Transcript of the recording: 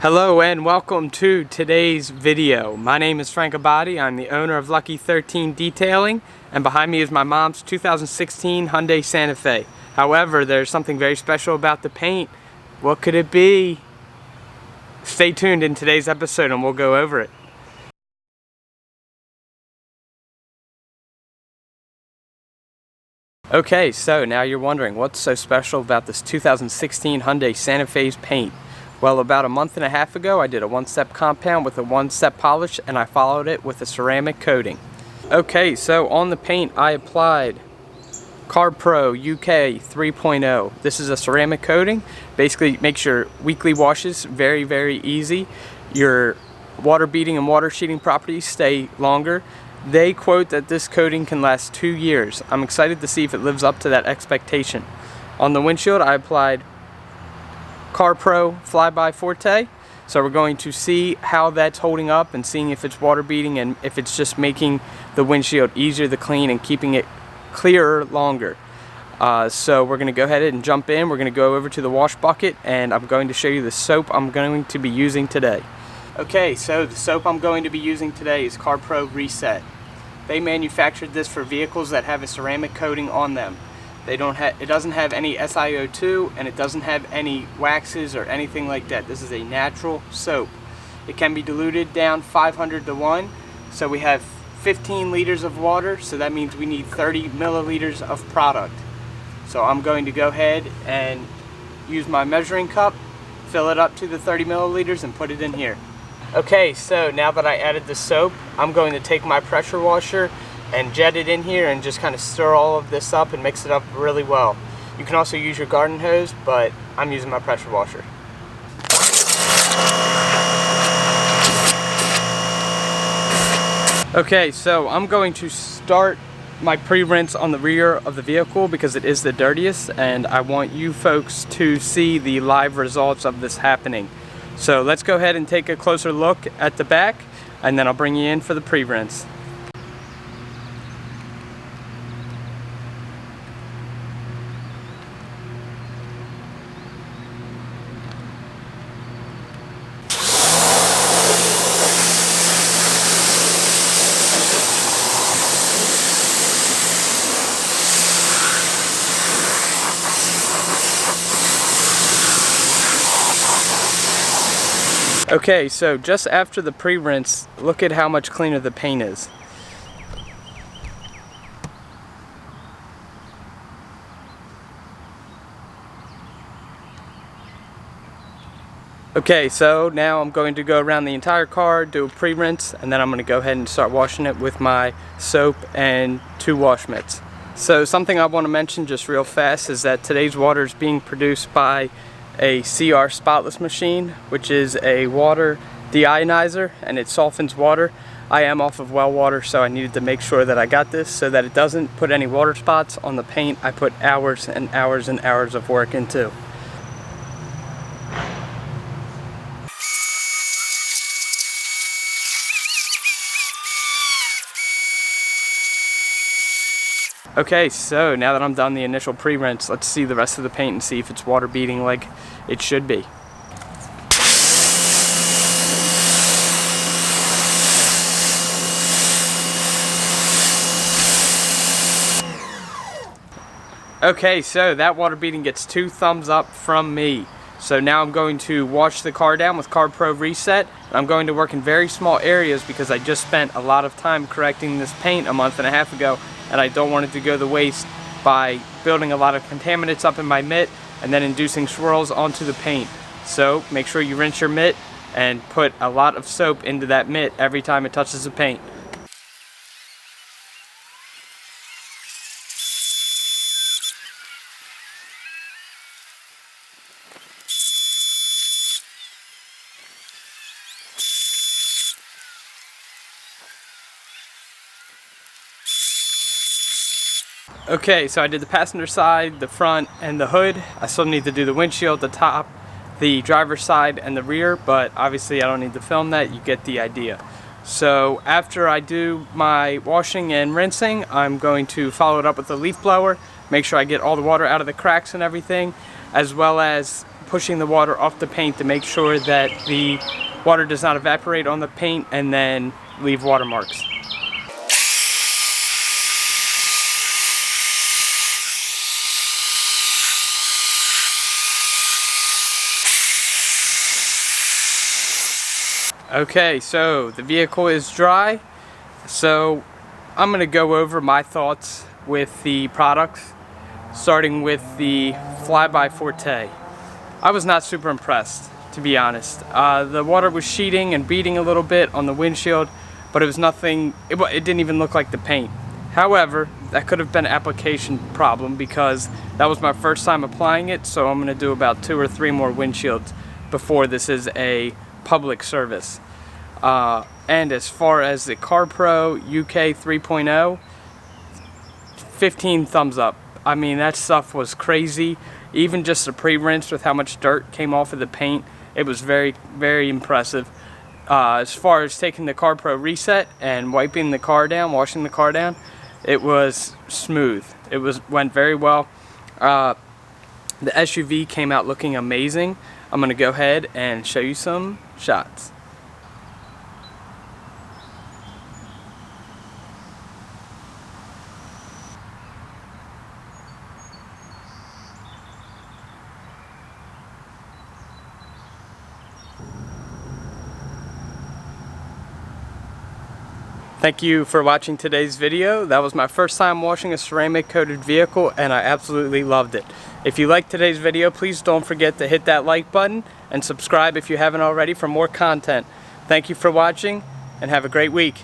Hello and welcome to today's video. My name is Frank Abadi. I'm the owner of Lucky 13 Detailing, and behind me is my mom's 2016 Hyundai Santa Fe. However, there's something very special about the paint. What could it be? Stay tuned in today's episode and we'll go over it. Okay, so now you're wondering what's so special about this 2016 Hyundai Santa Fe's paint. Well, about a month and a half ago, I did a one-step compound with a one-step polish, and I followed it with a ceramic coating. Okay, so on the paint, I applied CarPro UK 3.0. This is a ceramic coating. Basically, makes your weekly washes very, very easy. Your water beading and water sheeting properties stay longer. They quote that this coating can last 2 years. I'm excited to see if it lives up to that expectation. On the windshield, I applied CarPro Flyby Forte, so we're going to see how that's holding up and seeing if it's water beading and if it's just making the windshield easier to clean and keeping it clearer longer. So we're going to go ahead and jump in. We're going to go over to the wash bucket and I'm going to show you the soap I'm going to be using today. Okay, so the soap I'm going to be using today is CarPro Reset. They manufactured this for vehicles that have a ceramic coating on them. It doesn't have any SiO2 and it doesn't have any waxes or anything like that. This is a natural soap. It can be diluted down 500 to 1. So we have 15 liters of water, so that means we need 30 milliliters of product. So I'm going to go ahead and use my measuring cup, fill it up to the 30 milliliters and put it in here. Okay, so now that I added the soap, I'm going to take my pressure washer and jet it in here and just kind of stir all of this up and mix it up really well. You can also use your garden hose, but I'm using my pressure washer. Okay, so I'm going to start my pre-rinse on the rear of the vehicle because it is the dirtiest and I want you folks to see the live results of this happening. So let's go ahead and take a closer look at the back and then I'll bring you in for the pre-rinse. Okay, so just after the pre-rinse, look at how much cleaner the paint is. Okay, so now I'm going to go around the entire car, do a pre-rinse, and then I'm going to go ahead and start washing it with my soap and 2 wash mitts. So something I want to mention just real fast is that today's water is being produced by a CR spotless machine, which is a water deionizer and it softens water. I am off of well water, so I needed to make sure that I got this so that it doesn't put any water spots on the paint I put hours and hours and hours of work into. Okay, so now that I'm done the initial pre-rinse, let's see the rest of the paint and see if it's water beading like it should be. Okay, so that water beading gets 2 thumbs up from me. So now I'm going to wash the car down with CarPro Reset. I'm going to work in very small areas because I just spent a lot of time correcting this paint a month and a half ago and I don't want it to go to waste by building a lot of contaminants up in my mitt and then inducing swirls onto the paint. So make sure you rinse your mitt and put a lot of soap into that mitt every time it touches the paint. Okay, so I did the passenger side, the front, and the hood. I still need to do the windshield, the top, the driver's side, and the rear, but obviously I don't need to film that. You get the idea. So after I do my washing and rinsing, I'm going to follow it up with a leaf blower, make sure I get all the water out of the cracks and everything, as well as pushing the water off the paint to make sure that the water does not evaporate on the paint and then leave watermarks. Okay, so the vehicle is dry, so I'm going to go over my thoughts with the products, starting with the Flyby Forte. I was not super impressed, to be honest. The water was sheeting and beading a little bit on the windshield, but it was nothing, it didn't even look like the paint. However, that could have been an application problem because that was my first time applying it, so I'm going to do about 2 or 3 more windshields before this is a public service. And as far as the CarPro UK 3.0, 15 thumbs up. I mean, that stuff was crazy. Even just the pre-rinse with how much dirt came off of the paint, it was very, very impressive. As far as taking the CarPro reset and wiping the car down, washing the car down, it was smooth. It went very well. The SUV came out looking amazing. I'm going to go ahead and show you some shots. Thank you for watching today's video. That was my first time washing a ceramic coated vehicle and I absolutely loved it. If you liked today's video, please don't forget to hit that like button and subscribe if you haven't already for more content. Thank you for watching and have a great week.